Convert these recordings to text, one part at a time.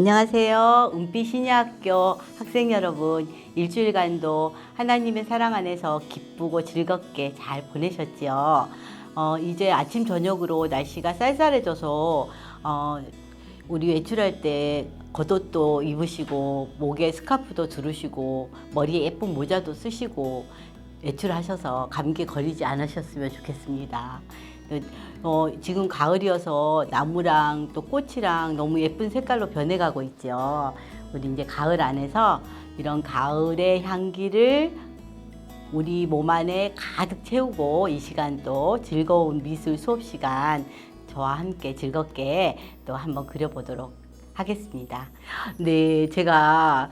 안녕하세요. 은빛 신예학교 학생 여러분, 일주일간도 하나님의 사랑 안에서 기쁘고 즐겁게 잘 보내셨지요? 이제 아침 저녁으로 날씨가 쌀쌀해져서 우리 외출할 때 겉옷도 입으시고 목에 스카프도 두르시고 머리에 예쁜 모자도 쓰시고 외출하셔서 감기 걸리지 않으셨으면 좋겠습니다. 지금 가을이어서 나무랑 또 꽃이랑 너무 예쁜 색깔로 변해가고 있죠. 우리 이제 가을 안에서 이런 가을의 향기를 우리 몸 안에 가득 채우고 이 시간 또 즐거운 미술 수업 시간 저와 함께 즐겁게 또 한번 그려보도록 하겠습니다. 네, 제가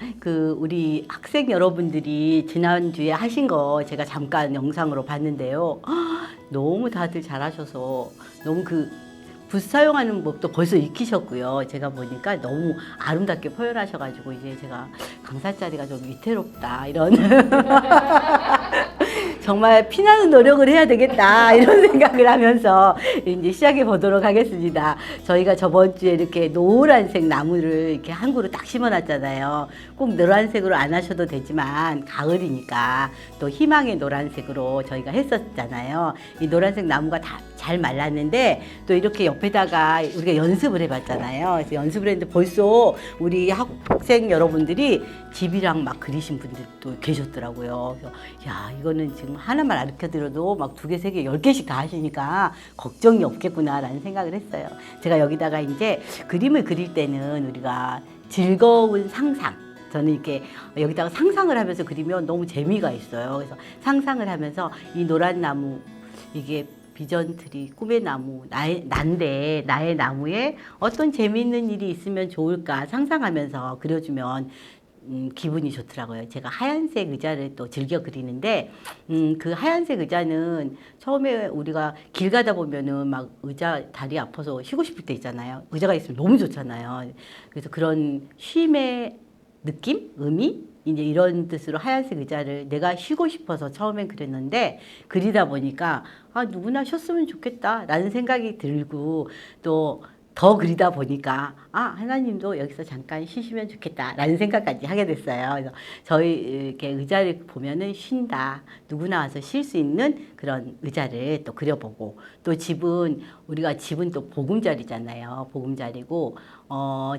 우리 학생 여러분들이 지난주에 하신 거 제가 잠깐 영상으로 봤는데요. 너무 다들 잘하셔서 너무 붓 사용하는 법도 벌써 익히셨고요. 제가 보니까 너무 아름답게 표현하셔가지고 이제 제가 강사 자리가 좀 위태롭다 이런 정말 피나는 노력을 해야 되겠다 이런 생각을 하면서 이제 시작해 보도록 하겠습니다. 저희가 저번 주에 이렇게 노란색 나무를 이렇게 한 그루 딱 심어놨잖아요. 꼭 노란색으로 안 하셔도 되지만 가을이니까 또 희망의 노란색으로 저희가 했었잖아요. 이 노란색 나무가 다 잘 말랐는데 또 이렇게 옆에다가 우리가 연습을 해봤잖아요. 그래서 연습을 했는데 벌써 우리 학생 여러분들이 집이랑 막 그리신 분들도 계셨더라고요. 그래서 야, 이거는 지금 하나만 가르쳐드려도 막 2개, 3개, 10개씩 다 하시니까 걱정이 없겠구나라는 생각을 했어요. 제가 여기다가 이제 그림을 그릴 때는 우리가 즐거운 상상, 저는 이렇게 여기다가 상상을 하면서 그리면 너무 재미가 있어요. 그래서 상상을 하면서 이 노란 나무, 이게 비전트리, 꿈의 나무, 나의 나무에 어떤 재미있는 일이 있으면 좋을까 상상하면서 그려주면 기분이 좋더라고요. 제가 하얀색 의자를 또 즐겨 그리는데, 그 하얀색 의자는 처음에 우리가 길 가다 보면은 막 의자 다리 아파서 쉬고 싶을 때 있잖아요. 의자가 있으면 너무 좋잖아요. 그래서 그런 쉼의 느낌? 의미? 이제 이런 뜻으로 하얀색 의자를 내가 쉬고 싶어서 처음엔 그랬는데 그리다 보니까 누구나 쉬었으면 좋겠다 라는 생각이 들고 또 더 그리다 보니까 하나님도 여기서 잠깐 쉬시면 좋겠다 라는 생각까지 하게 됐어요. 그래서 저희 이렇게 의자를 보면은 쉰다, 누구나 와서 쉴 수 있는 그런 의자를 또 그려보고, 또 우리가 집은 또 보금자리잖아요. 보금자리고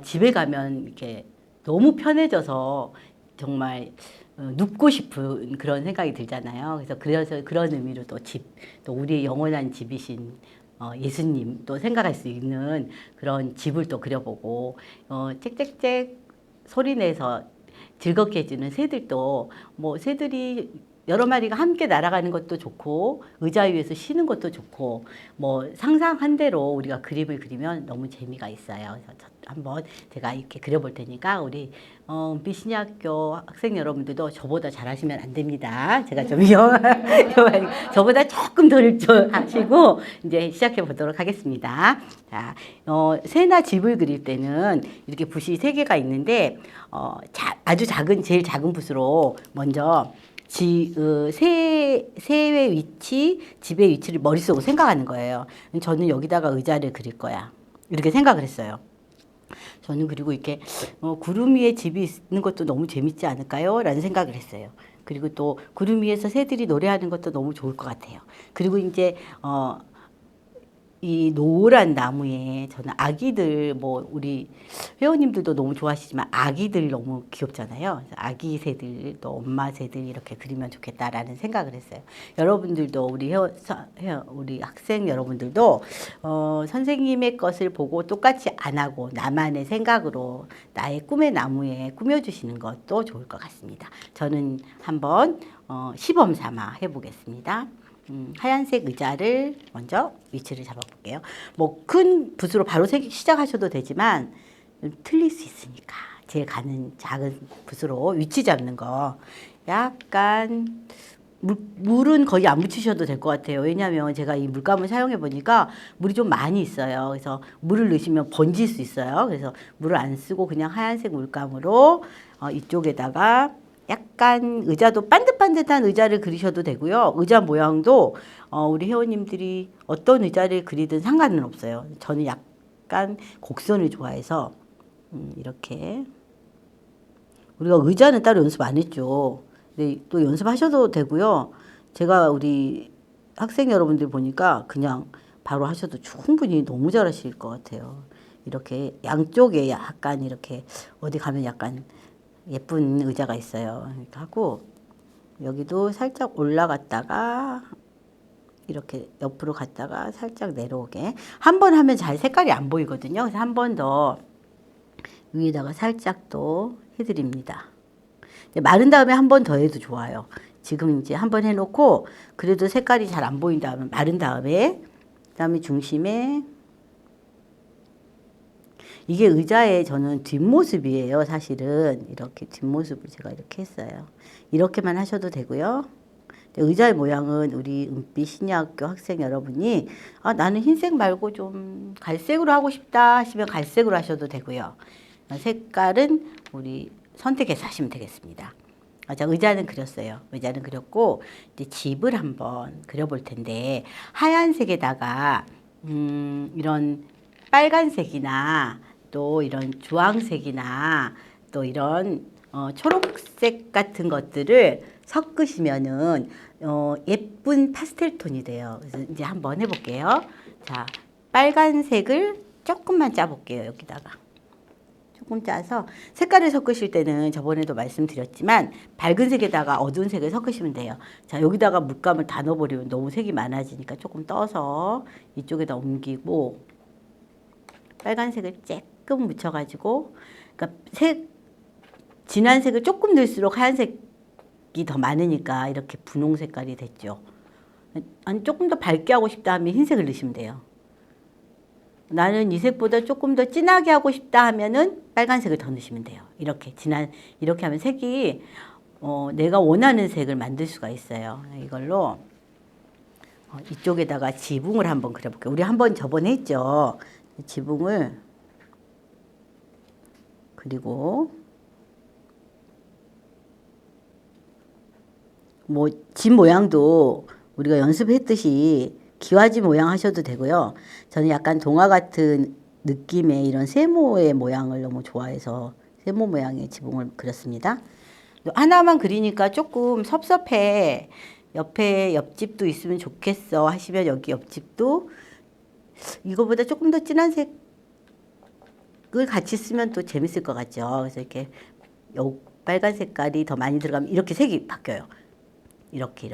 집에 가면 이렇게 너무 편해져서 정말 눕고 싶은 그런 생각이 들잖아요. 그래서 그런 의미로 또 우리의 영원한 집이신 예수님 또 생각할 수 있는 그런 집을 또 그려보고, 짹짹짹 소리 내서 즐겁게 해주는 새들도, 새들이 여러 마리가 함께 날아가는 것도 좋고 의자 위에서 쉬는 것도 좋고, 상상한 대로 우리가 그림을 그리면 너무 재미가 있어요. 그래서 한번 제가 이렇게 그려볼 테니까 우리 은빛 신예학교 학생 여러분들도 저보다 잘하시면 안 됩니다. 제가 좀 저보다 조금 덜 하시고 이제 시작해 보도록 하겠습니다. 자, 새나 집을 그릴 때는 이렇게 붓이 3개가 있는데 아주 제일 작은 붓으로 먼저 새의 위치, 집의 위치를 머릿속으로 생각하는 거예요. 저는 여기다가 의자를 그릴 거야, 이렇게 생각을 했어요. 저는 그리고 이렇게 구름 위에 집이 있는 것도 너무 재밌지 않을까요? 라는 생각을 했어요. 그리고 또 구름 위에서 새들이 노래하는 것도 너무 좋을 것 같아요. 그리고 이제 이 노란 나무에 저는 아기들, 우리 회원님들도 너무 좋아하시지만 아기들 너무 귀엽잖아요. 그래서 아기 새들, 또 엄마 새들 이렇게 그리면 좋겠다라는 생각을 했어요. 여러분들도 우리 학생 여러분들도 선생님의 것을 보고 똑같이 안 하고 나만의 생각으로 나의 꿈의 나무에 꾸며주시는 것도 좋을 것 같습니다. 저는 한번 시범 삼아 해보겠습니다. 하얀색 의자를 먼저 위치를 잡아볼게요. 큰 붓으로 바로 시작하셔도 되지만 틀릴 수 있으니까 제일 가는 작은 붓으로 위치 잡는 거. 약간 물은 거의 안 묻히셔도 될 것 같아요. 왜냐하면 제가 이 물감을 사용해 보니까 물이 좀 많이 있어요. 그래서 물을 넣으시면 번질 수 있어요. 그래서 물을 안 쓰고 그냥 하얀색 물감으로 이쪽에다가 약간 의자도 반듯반듯한 의자를 그리셔도 되고요. 의자 모양도 우리 회원님들이 어떤 의자를 그리든 상관은 없어요. 저는 약간 곡선을 좋아해서 이렇게. 우리가 의자는 따로 연습 안 했죠. 근데 또 연습하셔도 되고요. 제가 우리 학생 여러분들 보니까 그냥 바로 하셔도 충분히 너무 잘하실 것 같아요. 이렇게 양쪽에 약간 이렇게 어디 가면 약간 예쁜 의자가 있어요. 이렇게 하고 여기도 살짝 올라갔다가 이렇게 옆으로 갔다가 살짝 내려오게. 한 번 하면 잘 색깔이 안 보이거든요. 그래서 한 번 더 위에다가 살짝 또 해드립니다. 마른 다음에 한 번 더 해도 좋아요. 지금 이제 한 번 해놓고 그래도 색깔이 잘 안 보인다면 마른 다음에 그다음에 중심에 이게 의자의 저는 뒷모습이에요. 사실은 이렇게 뒷모습을 제가 이렇게 했어요. 이렇게만 하셔도 되고요. 의자의 모양은 우리 은빛 신예학교 학생 여러분이 나는 흰색 말고 좀 갈색으로 하고 싶다 하시면 갈색으로 하셔도 되고요. 색깔은 우리 선택해서 하시면 되겠습니다. 자, 의자는 그렸어요. 의자는 그렸고 이제 집을 한번 그려볼 텐데 하얀색에다가 이런 빨간색이나 또 이런 주황색이나 또 이런 초록색 같은 것들을 섞으시면은 예쁜 파스텔 톤이 돼요. 그래서 이제 한번 해볼게요. 자, 빨간색을 조금만 짜볼게요. 여기다가. 조금 짜서 색깔을 섞으실 때는 저번에도 말씀드렸지만 밝은 색에다가 어두운 색을 섞으시면 돼요. 자, 여기다가 물감을 다 넣어버리면 너무 색이 많아지니까 조금 떠서 이쪽에다 옮기고 빨간색을 조금 묻혀가지고 그러니까 진한 색을 조금 넣을수록 하얀색이 더 많으니까 이렇게 분홍 색깔이 됐죠. 아니 조금 더 밝게 하고 싶다 하면 흰색을 넣으시면 돼요. 나는 이 색보다 조금 더 진하게 하고 싶다 하면은 빨간색을 더 넣으시면 돼요. 이렇게 이렇게 하면 색이 내가 원하는 색을 만들 수가 있어요. 이걸로 이쪽에다가 지붕을 한번 그려볼게요. 우리 한번 저번에 했죠. 지붕을 그리고 뭐 집 모양도 우리가 연습했듯이 기와집 모양 하셔도 되고요. 저는 약간 동화 같은 느낌의 이런 세모의 모양을 너무 좋아해서 세모 모양의 지붕을 그렸습니다. 하나만 그리니까 조금 섭섭해. 옆에 옆집도 있으면 좋겠어 하시면 여기 옆집도 이거보다 조금 더 진한 색을 같이 쓰면 또 재밌을 것 같죠. 그래서 이렇게 빨간 색깔이 더 많이 들어가면 이렇게 색이 바뀌어요. 이렇게.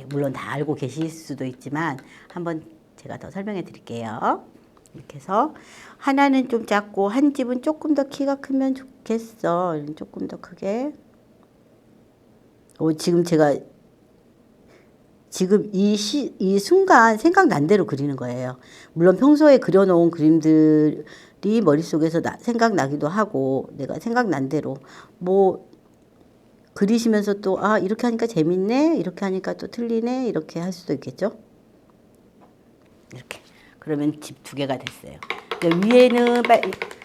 물론 다 알고 계실 수도 있지만 한번 제가 더 설명해 드릴게요. 이렇게 해서 하나는 좀 작고 한 집은 조금 더 키가 크면 좋겠어. 조금 더 크게. 지금 제가 이 순간 생각난 대로 그리는 거예요. 물론 평소에 그려놓은 그림들이 머릿속에서 생각나기도 하고 내가 생각난 대로 뭐 그리시면서 또 이렇게 하니까 재밌네, 이렇게 하니까 또 틀리네, 이렇게 할 수도 있겠죠. 이렇게 그러면 집 2개가 됐어요.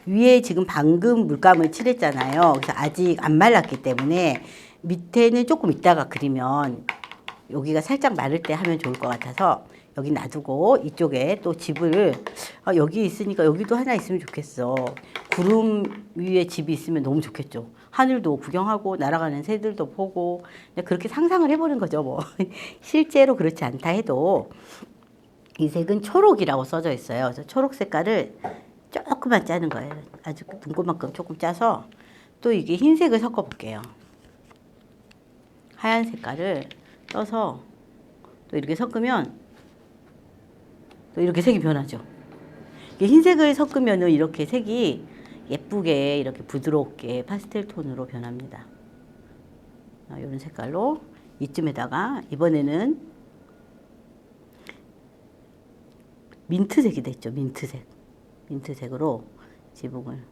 위에 지금 방금 물감을 칠했잖아요. 그래서 아직 안 말랐기 때문에 밑에는 조금 있다가 그리면 여기가 살짝 마를 때 하면 좋을 것 같아서 여기 놔두고 이쪽에 또 집을 여기 있으니까 여기도 하나 있으면 좋겠어. 구름 위에 집이 있으면 너무 좋겠죠. 하늘도 구경하고 날아가는 새들도 보고 그렇게 상상을 해보는 거죠. 뭐 실제로 그렇지 않다 해도 이 색은 초록이라고 써져 있어요. 그래서 초록 색깔을 조금만 짜는 거예요. 아주 눈곱만큼 조금 짜서 또 이게 흰색을 섞어 볼게요. 하얀 색깔을 떠서 또 이렇게 섞으면 또 이렇게 색이 변하죠. 흰색을 섞으면은 이렇게 색이 예쁘게 이렇게 부드럽게 파스텔 톤으로 변합니다. 이런 색깔로 이쯤에다가 이번에는 민트색이 됐죠. 민트색으로 지붕을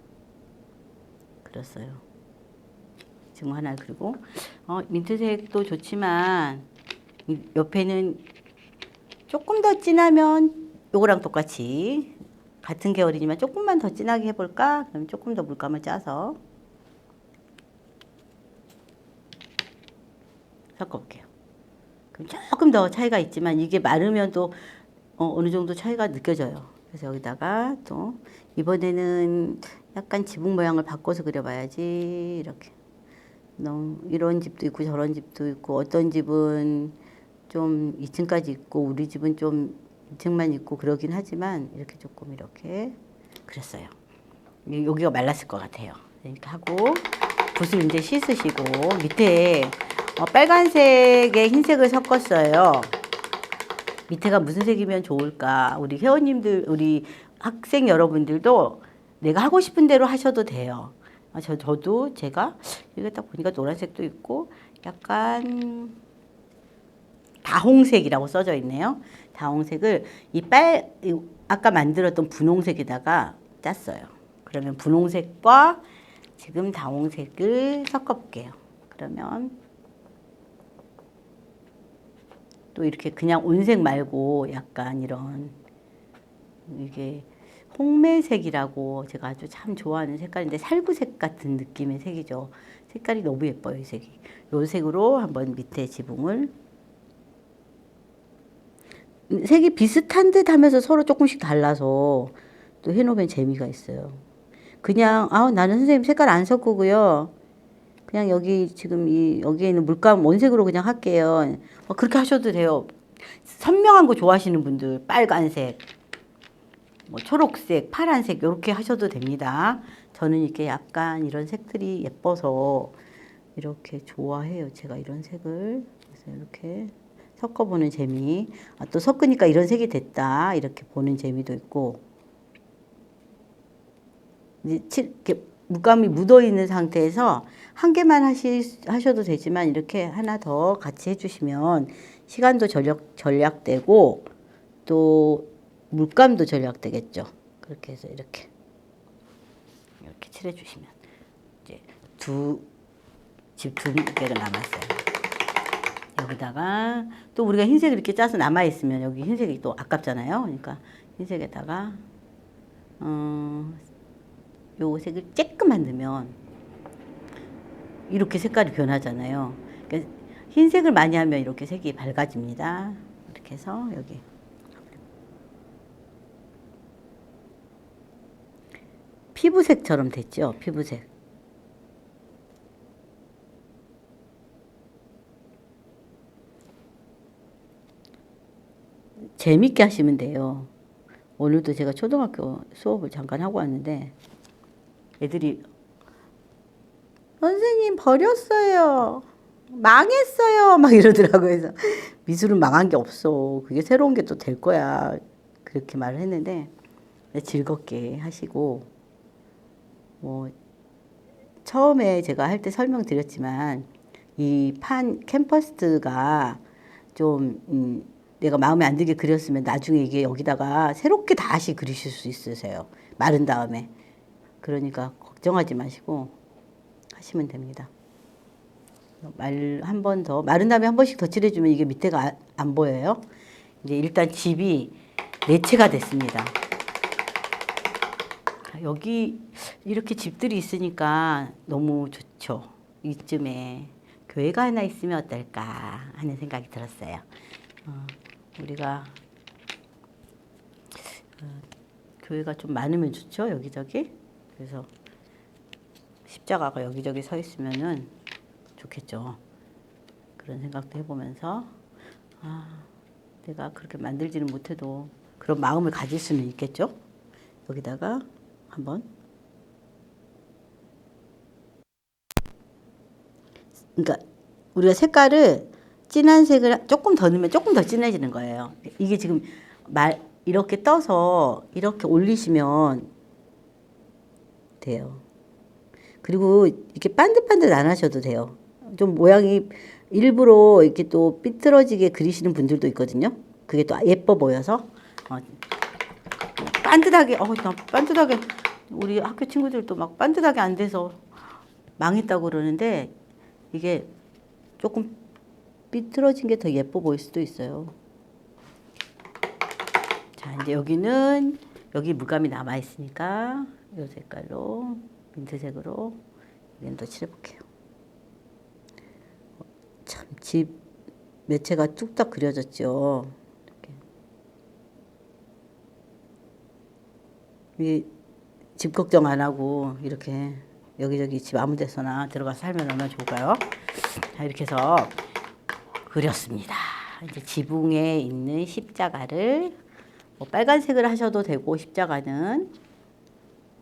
그렸어요. 지금 하나 그리고 민트색도 좋지만 옆에는 조금 더 진하면 요거랑 똑같이 같은 계열이지만 조금만 더 진하게 해볼까? 그럼 조금 더 물감을 짜서 섞어볼게요. 그럼 조금 더 차이가 있지만 이게 마르면 또 어느 정도 차이가 느껴져요. 그래서 여기다가 또 이번에는 약간 지붕 모양을 바꿔서 그려봐야지. 이렇게. 너무 이런 집도 있고 저런 집도 있고 어떤 집은 좀 2층까지 있고 우리 집은 좀 2층만 있고 그러긴 하지만 이렇게 조금 이렇게 그렸어요. 여기가 말랐을 것 같아요. 이렇게 하고 붓을 이제 씻으시고 밑에 빨간색에 흰색을 섞었어요. 밑에가 무슨 색이면 좋을까? 우리 회원님들, 우리 학생 여러분들도 내가 하고 싶은 대로 하셔도 돼요. 저도 제가 이거 딱 보니까 노란색도 있고 약간 다홍색이라고 써져 있네요. 다홍색을 아까 만들었던 분홍색에다가 짰어요. 그러면 분홍색과 지금 다홍색을 섞어볼게요. 그러면 또 이렇게 그냥 온색 말고 약간 이런 이게 홍매색이라고 제가 아주 참 좋아하는 색깔인데 살구색 같은 느낌의 색이죠. 색깔이 너무 예뻐요, 이 색이. 이 색으로 한번 밑에 지붕을 색이 비슷한 듯 하면서 서로 조금씩 달라서 또 해놓으면 재미가 있어요. 그냥 나는 선생님 색깔 안 섞고요. 그냥 여기 지금 여기에 있는 물감 원색으로 그냥 할게요. 그렇게 하셔도 돼요. 선명한 거 좋아하시는 분들 빨간색, 뭐 초록색, 파란색 이렇게 하셔도 됩니다. 저는 이렇게 약간 이런 색들이 예뻐서 이렇게 좋아해요. 제가 이런 색을 그래서 이렇게 섞어보는 재미. 또 섞으니까 이런 색이 됐다 이렇게 보는 재미도 있고 이렇게 물감이 묻어 있는 상태에서 한 개만 하셔도 되지만 이렇게 하나 더 같이 해주시면 시간도 절약되고 또 물감도 절약되겠죠. 그렇게 해서 이렇게 칠해주시면 이제 집 두 개가 남았어요. 여기다가 또 우리가 흰색을 이렇게 짜서 남아 있으면 여기 흰색이 또 아깝잖아요. 그러니까 흰색에다가 요 색을 쬐끔만 넣으면 이렇게 색깔이 변하잖아요. 그러니까 흰색을 많이 하면 이렇게 색이 밝아집니다. 이렇게 해서 여기 피부색처럼 됐죠. 피부색. 재밌게 하시면 돼요. 오늘도 제가 초등학교 수업을 잠깐 하고 왔는데 애들이 선생님 버렸어요. 망했어요. 막 이러더라고요. 그래서 미술은 망한 게 없어. 그게 새로운 게 또 될 거야. 그렇게 말을 했는데 즐겁게 하시고 뭐 처음에 제가 할 때 설명드렸지만 이 캔버스가 좀 내가 마음에 안 들게 그렸으면 나중에 이게 여기다가 새롭게 다시 그리실 수 있으세요. 마른 다음에. 그러니까 걱정하지 마시고 하시면 됩니다. 한 번 더 마른 다음에 한 번씩 더 칠해주면 이게 밑에가 안 보여요. 이제 일단 집이 네 채가 됐습니다. 여기 이렇게 집들이 있으니까 너무 좋죠. 이쯤에 교회가 하나 있으면 어떨까 하는 생각이 들었어요. 우리가 교회가 좀 많으면 좋죠. 여기저기. 그래서 십자가가 여기저기 서 있으면은 좋겠죠. 그런 생각도 해보면서 내가 그렇게 만들지는 못해도 그런 마음을 가질 수는 있겠죠. 여기다가 한번 그러니까 우리가 색깔을 진한 색을 조금 더 넣으면 조금 더 진해지는 거예요. 이게 지금 이렇게 떠서 이렇게 올리시면 돼요. 그리고 이렇게 반듯반듯 안 하셔도 돼요. 좀 모양이 일부러 이렇게 또 삐뚤어지게 그리시는 분들도 있거든요. 그게 또 예뻐 보여서 반듯하게 나 반듯하게 우리 학교 친구들도 막 반듯하게 안 돼서 망했다고 그러는데 이게 조금 삐뚤어진 게 더 예뻐 보일 수도 있어요. 자, 이제 여기 물감이 남아 있으니까 이 색깔로 민트색으로 여기는 또 칠해볼게요. 참 집 매체가 뚝딱 그려졌죠. 이렇게. 집 걱정 안 하고 이렇게 여기저기 집 아무 데서나 들어가서 살면 얼마나 좋을까요? 자, 이렇게 해서 그렸습니다. 이제 지붕에 있는 십자가를 뭐 빨간색을 하셔도 되고 십자가는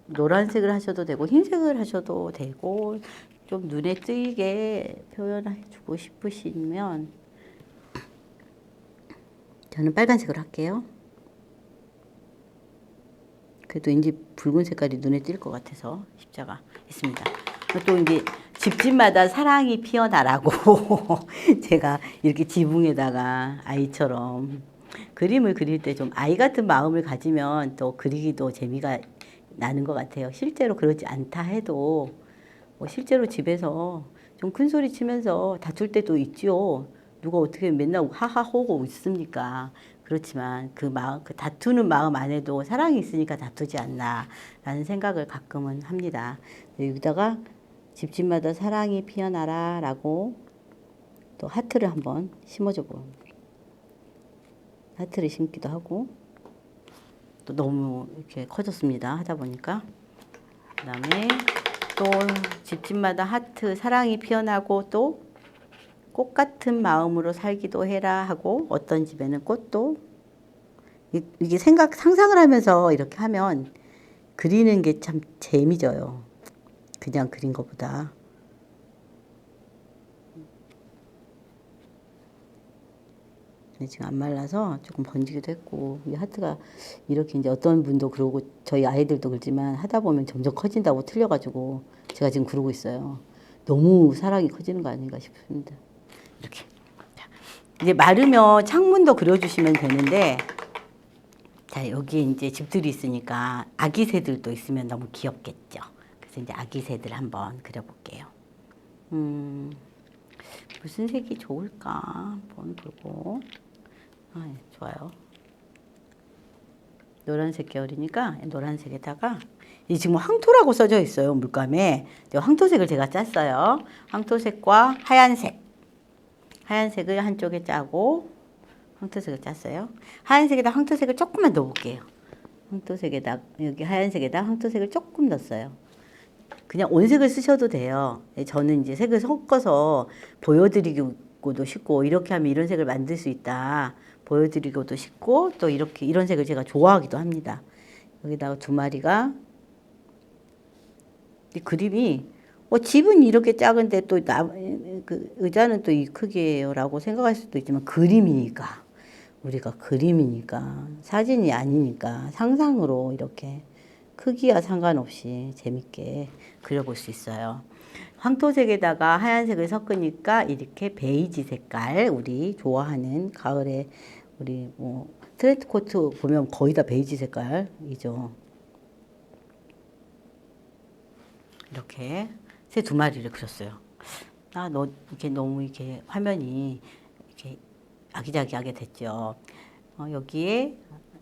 노란색을 하셔도 되고 흰색을 하셔도 되고 좀 눈에 띄게 표현해 주고 싶으시면 저는 빨간색으로 할게요. 그래도 이제 붉은 색깔이 눈에 띌 것 같아서 십자가 했습니다. 또 이제 집집마다 사랑이 피어나라고 제가 이렇게 지붕에다가 아이처럼 그림을 그릴 때 좀 아이 같은 마음을 가지면 또 그리기도 재미가 나는 것 같아요. 실제로 그러지 않다 해도 뭐 실제로 집에서 좀 큰 소리 치면서 다툴 때도 있지요. 누가 어떻게 맨날 하하호고 있습니까? 그렇지만 그 마음, 그 다투는 마음 안에도 사랑이 있으니까 다투지 않나라는 생각을 가끔은 합니다. 여기다가 집집마다 사랑이 피어나라라고 또 하트를 한번 심어줘 보. 하트를 심기도 하고 또 너무 이렇게 커졌습니다. 하다 보니까 그다음에 또 집집마다 하트 사랑이 피어나고 또 꽃 같은 마음으로 살기도 해라 하고 어떤 집에는 꽃도 이게 상상을 하면서 이렇게 하면 그리는 게 참 재미져요. 그냥 그린 것보다. 지금 안 말라서 조금 번지기도 했고 이 하트가 이렇게 이제 어떤 분도 그러고 저희 아이들도 그러지만 하다 보면 점점 커진다고 틀려가지고 제가 지금 그러고 있어요. 너무 사랑이 커지는 거 아닌가 싶습니다. 이렇게. 자, 이제 마르면 창문도 그려주시면 되는데, 자, 여기 이제 집들이 있으니까 아기 새들도 있으면 너무 귀엽겠죠. 그래서 이제 아기 새들 한번 그려볼게요. 무슨 색이 좋을까? 한번 보고. 아, 예, 좋아요. 노란색 계열이니까 노란색에다가 이 지금 황토라고 써져 있어요. 물감에. 황토색을 제가 짰어요. 황토색과 하얀색. 하얀색을 한쪽에 짜고 황토색을 짰어요. 하얀색에다 황토색을 조금만 넣어볼게요. 황토색에다 여기 하얀색에다 황토색을 조금 넣었어요. 그냥 온색을 쓰셔도 돼요. 저는 이제 색을 섞어서 보여드리고도 싶고 이렇게 하면 이런 색을 만들 수 있다. 보여드리고도 싶고 또 이렇게 이런 색을 제가 좋아하기도 합니다. 여기다가 두 마리가 이 그림이 집은 이렇게 작은데 또 그 의자는 또 이 크기예요라고 생각할 수도 있지만 그림이니까 우리가 그림이니까 사진이 아니니까 상상으로 이렇게 크기와 상관없이 재밌게 그려볼 수 있어요. 황토색에다가 하얀색을 섞으니까 이렇게 베이지 색깔 우리 좋아하는 가을에 우리 뭐 트렌치 코트 보면 거의 다 베이지 색깔이죠. 이렇게 새 두 마리를 그렸어요. 너 이렇게 너무 이렇게 화면이 이렇게 아기자기하게 됐죠. 여기에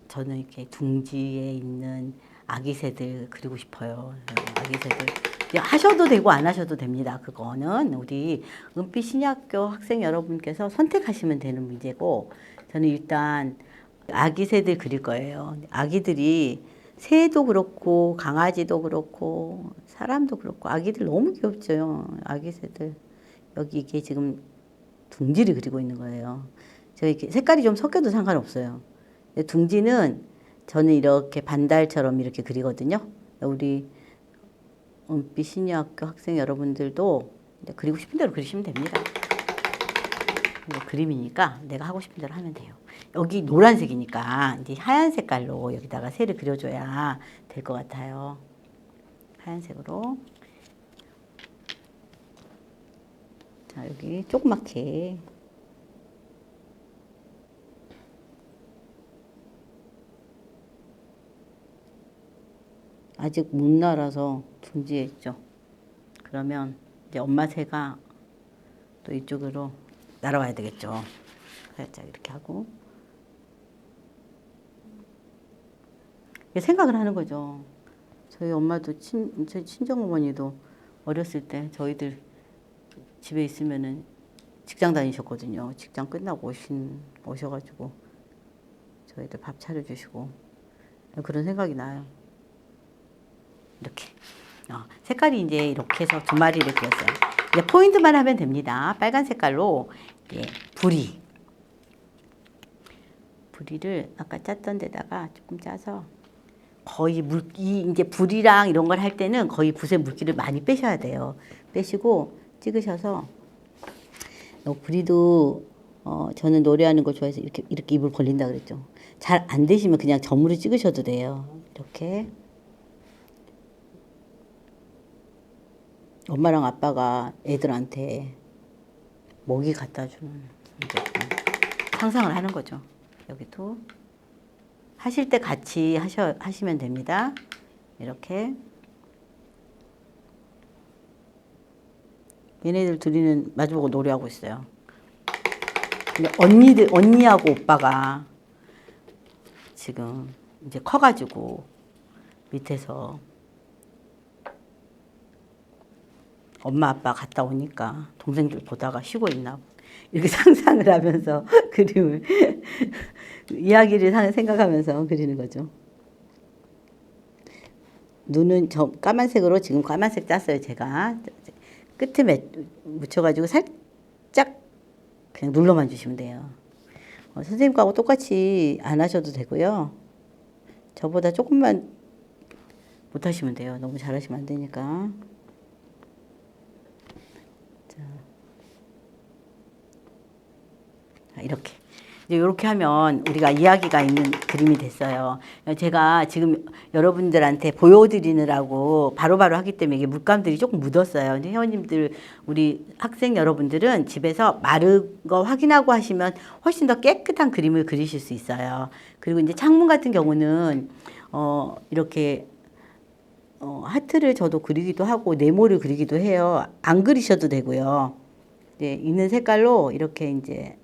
저는 이렇게 둥지에 있는 아기 새들 그리고 싶어요. 아기 새들 하셔도 되고 안 하셔도 됩니다. 그거는 우리 은빛 신약교 학생 여러분께서 선택하시면 되는 문제고 저는 일단 아기 새들 그릴 거예요. 아기들이 새도 그렇고 강아지도 그렇고 사람도 그렇고 아기들 너무 귀엽죠. 아기 새들. 여기 이게 지금 둥지를 그리고 있는 거예요. 제가 이렇게 색깔이 좀 섞여도 상관없어요. 둥지는 저는 이렇게 반달처럼 이렇게 그리거든요. 우리 은빛 신여학교 학생 여러분들도 그리고 싶은 대로 그리시면 됩니다. 그림이니까 내가 하고 싶은 대로 하면 돼요. 여기 노란색이니까 이제 하얀 색깔로 여기다가 새를 그려줘야 될 것 같아요. 하얀색으로. 자, 여기 조그맣게. 아직 못 날아서 둥지에 있죠. 그러면 이제 엄마 새가 또 이쪽으로 날아와야 되겠죠. 살짝 이렇게 하고. 생각을 하는 거죠. 저희 엄마도 저희 친정어머니도 어렸을 때 저희들 집에 있으면은 직장 다니셨거든요. 직장 끝나고 오셔가지고 저희들 밥 차려주시고 그런 생각이 나요. 이렇게. 색깔이 이제 이렇게 해서 두 마리를 그렸어요. 이제 포인트만 하면 됩니다. 빨간 색깔로 부리를 아까 짰던 데다가 조금 짜서 거의 이제 불이랑 이런 걸 할 때는 거의 붓의 물기를 많이 빼셔야 돼요. 빼시고 찍으셔서 부리도 저는 노래하는 거 좋아해서 이렇게 입을 벌린다 그랬죠. 잘 안 되시면 그냥 점으로 찍으셔도 돼요. 이렇게. 엄마랑 아빠가 애들한테 먹이 갖다 주는 상상을 하는 거죠. 여기도 하실 때 같이 하시면 됩니다. 이렇게. 얘네들 둘이는 마주보고 노래하고 있어요. 근데 언니하고 오빠가 지금 이제 커가지고 밑에서 엄마 아빠 갔다 오니까 동생들 보다가 쉬고 있나 이렇게 상상을 하면서 그림을 이야기를 생각하면서 그리는 거죠. 눈은 저 까만색으로 지금 까만색 짰어요. 제가 끝에 묻혀가지고 살짝 그냥 눌러만 주시면 돼요. 선생님 거하고 똑같이 안 하셔도 되고요. 저보다 조금만 못하시면 돼요. 너무 잘하시면 안 되니까. 이렇게. 이렇게 하면 우리가 이야기가 있는 그림이 됐어요. 제가 지금 여러분들한테 보여드리느라고 바로바로 하기 때문에 이게 물감들이 조금 묻었어요. 근데 회원님들, 우리 학생 여러분들은 집에서 마른 거 확인하고 하시면 훨씬 더 깨끗한 그림을 그리실 수 있어요. 그리고 이제 창문 같은 경우는 이렇게 하트를 저도 그리기도 하고 네모를 그리기도 해요. 안 그리셔도 되고요. 네, 있는 색깔로 이렇게 이제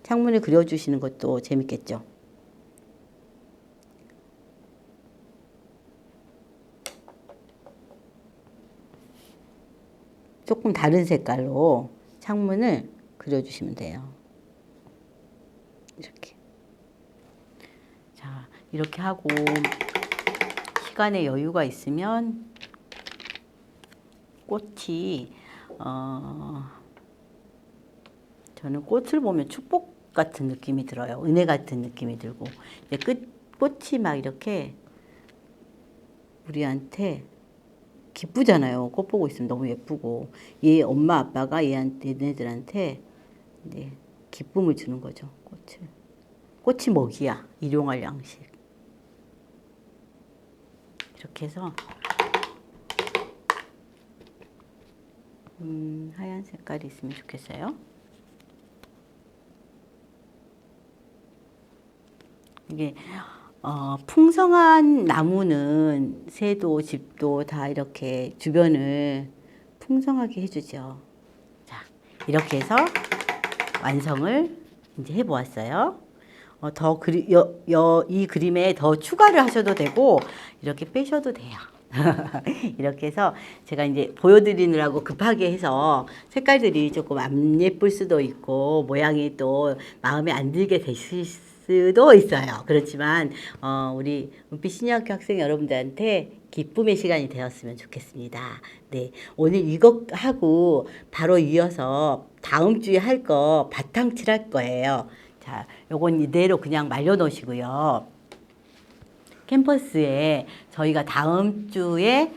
창문을 그려주시는 것도 재밌겠죠. 조금 다른 색깔로 창문을 그려주시면 돼요. 이렇게. 자, 이렇게 하고 시간에 여유가 있으면 꽃이 저는 꽃을 보면 축복 같은 느낌이 들어요. 은혜 같은 느낌이 들고 이제 꽃이 막 이렇게 우리한테 기쁘잖아요. 꽃 보고 있으면 너무 예쁘고 얘 엄마 아빠가 얘네들한테 이제 기쁨을 주는 거죠. 꽃이 먹이야. 일용할 양식. 이렇게 해서 하얀 색깔이 있으면 좋겠어요. 이게 풍성한 나무는 새도 집도 다 이렇게 주변을 풍성하게 해주죠. 자, 이렇게 해서 완성을 이제 해보았어요. 이 그림에 더 추가를 하셔도 되고 이렇게 빼셔도 돼요. 이렇게 해서 제가 이제 보여드리느라고 급하게 해서 색깔들이 조금 안 예쁠 수도 있고 모양이 또 마음에 안 들게 되실 수도 있어요. 그렇지만 우리 은빛 신여학교 학생 여러분들한테 기쁨의 시간이 되었으면 좋겠습니다. 네, 오늘 이거 하고 바로 이어서 다음 주에 할 거 바탕 칠할 거예요. 자, 요건 이대로 그냥 말려 놓으시고요. 캠퍼스에 저희가 다음 주에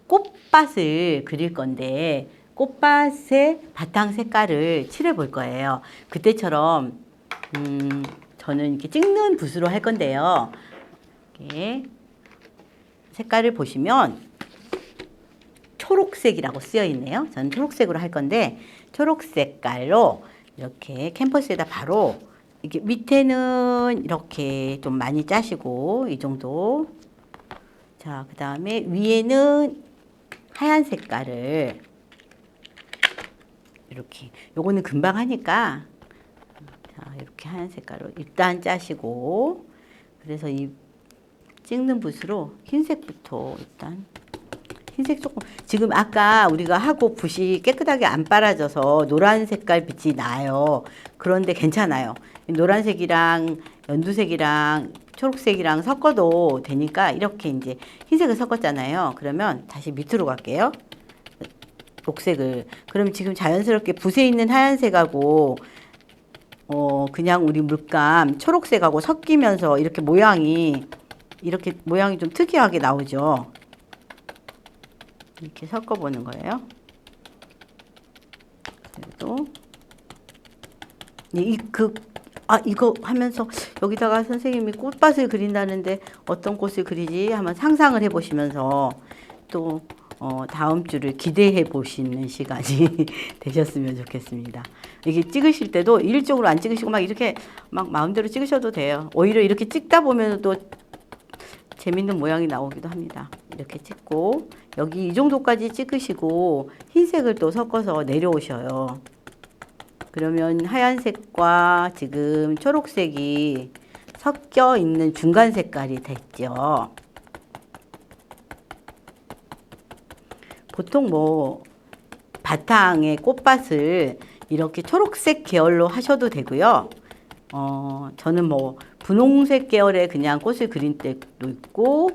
꽃밭을 그릴 건데 꽃밭의 바탕 색깔을 칠해 볼 거예요. 그때처럼 저는 이렇게 찍는 붓으로 할 건데요. 이렇게 색깔을 보시면 초록색이라고 쓰여 있네요. 저는 초록색으로 할 건데 초록 색깔로 이렇게 캔버스에다 바로 이게 밑에는 이렇게 좀 많이 짜시고 이 정도. 자, 그 다음에 위에는 하얀 색깔을 이렇게, 요거는 금방 하니까 자, 이렇게 하얀 색깔로 일단 짜시고, 그래서 이 찍는 붓으로 흰색부터 일단 흰색 조금 지금 아까 우리가 하고 붓이 깨끗하게 안 빨아져서 노란 색깔 빛이 나요. 그런데 괜찮아요. 노란색이랑 연두색이랑 초록색이랑 섞어도 되니까 이렇게 이제 흰색을 섞었잖아요. 그러면 다시 밑으로 갈게요. 녹색을. 그럼 지금 자연스럽게 붓에 있는 하얀색하고 그냥 우리 물감 초록색하고 섞이면서 이렇게 모양이 좀 특이하게 나오죠. 이렇게 섞어보는 거예요. 그리고 이거 하면서 여기다가 선생님이 꽃밭을 그린다는데 어떤 꽃을 그리지 한번 상상을 해보시면서 또 다음 주를 기대해 보시는 시간이 되셨으면 좋겠습니다. 이게 찍으실 때도 일적으로 안 찍으시고 막 이렇게 막 마음대로 찍으셔도 돼요. 오히려 이렇게 찍다 보면 또 재밌는 모양이 나오기도 합니다. 이렇게 찍고 여기 이 정도까지 찍으시고 흰색을 또 섞어서 내려오셔요. 그러면 하얀색과 지금 초록색이 섞여 있는 중간 색깔이 됐죠. 보통 뭐 바탕에 꽃밭을 이렇게 초록색 계열로 하셔도 되고요. 저는 뭐 분홍색 계열의 그냥 꽃을 그린 때도 있고,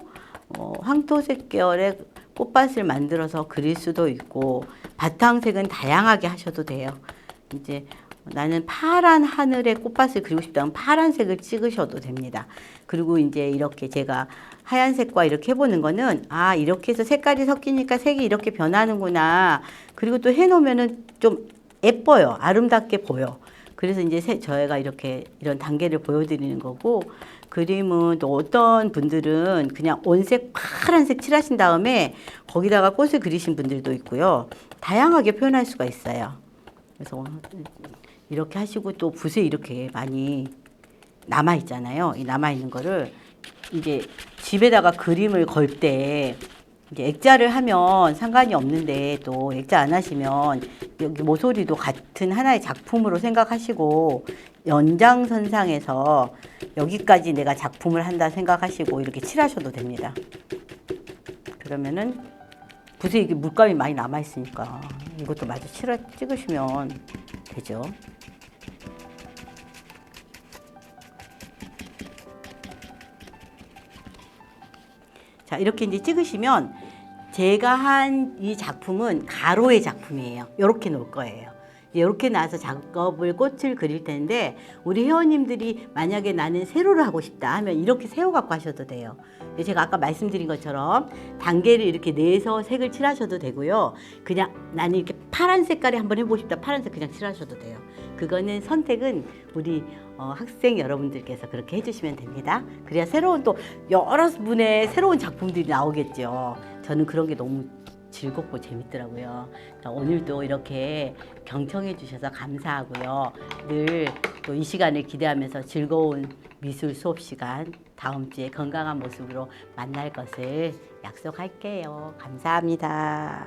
황토색 계열의 꽃밭을 만들어서 그릴 수도 있고, 바탕색은 다양하게 하셔도 돼요. 이제 나는 파란 하늘의 꽃밭을 그리고 싶다면 파란색을 찍으셔도 됩니다. 그리고 이제 이렇게 제가 하얀색과 이렇게 해보는 거는 이렇게 해서 색깔이 섞이니까 색이 이렇게 변하는구나. 그리고 또 해놓으면은 좀 예뻐요. 아름답게 보여. 그래서 이제 저희가 이렇게 이런 단계를 보여드리는 거고, 그림은 또 어떤 분들은 그냥 온색 파란색 칠하신 다음에 거기다가 꽃을 그리신 분들도 있고요. 다양하게 표현할 수가 있어요. 그래서 이렇게 하시고 또 붓에 이렇게 많이 남아 있잖아요. 이 남아 있는 거를 이제 집에다가 그림을 걸 때 이제 액자를 하면 상관이 없는데 또 액자 안 하시면 여기 모서리도 같은 하나의 작품으로 생각하시고 연장선상에서 여기까지 내가 작품을 한다 생각하시고 이렇게 칠하셔도 됩니다. 그러면은 붓에 이게 물감이 많이 남아 있으니까 이것도 마저 찍으시면 되죠. 자, 이렇게 이제 찍으시면 제가 한 이 작품은 가로의 작품이에요. 이렇게 놓을 거예요. 이렇게 놔서 꽃을 그릴 텐데 우리 회원님들이 만약에 나는 세로를 하고 싶다 하면 이렇게 세워 갖고 하셔도 돼요. 제가 아까 말씀드린 것처럼 단계를 이렇게 내서 색을 칠하셔도 되고요. 그냥 나는 이렇게 파란 색깔에 한번 해보고 싶다. 파란색 그냥 칠하셔도 돼요. 그거는 선택은 우리 학생 여러분들께서 그렇게 해주시면 됩니다. 그래야 새로운 또 여러 분의 새로운 작품들이 나오겠죠. 저는 그런 게 너무 즐겁고 재밌더라고요. 오늘도 이렇게 경청해 주셔서 감사하고요. 늘 또 이 시간을 기대하면서 즐거운 미술 수업 시간 다음 주에 건강한 모습으로 만날 것을 약속할게요. 감사합니다.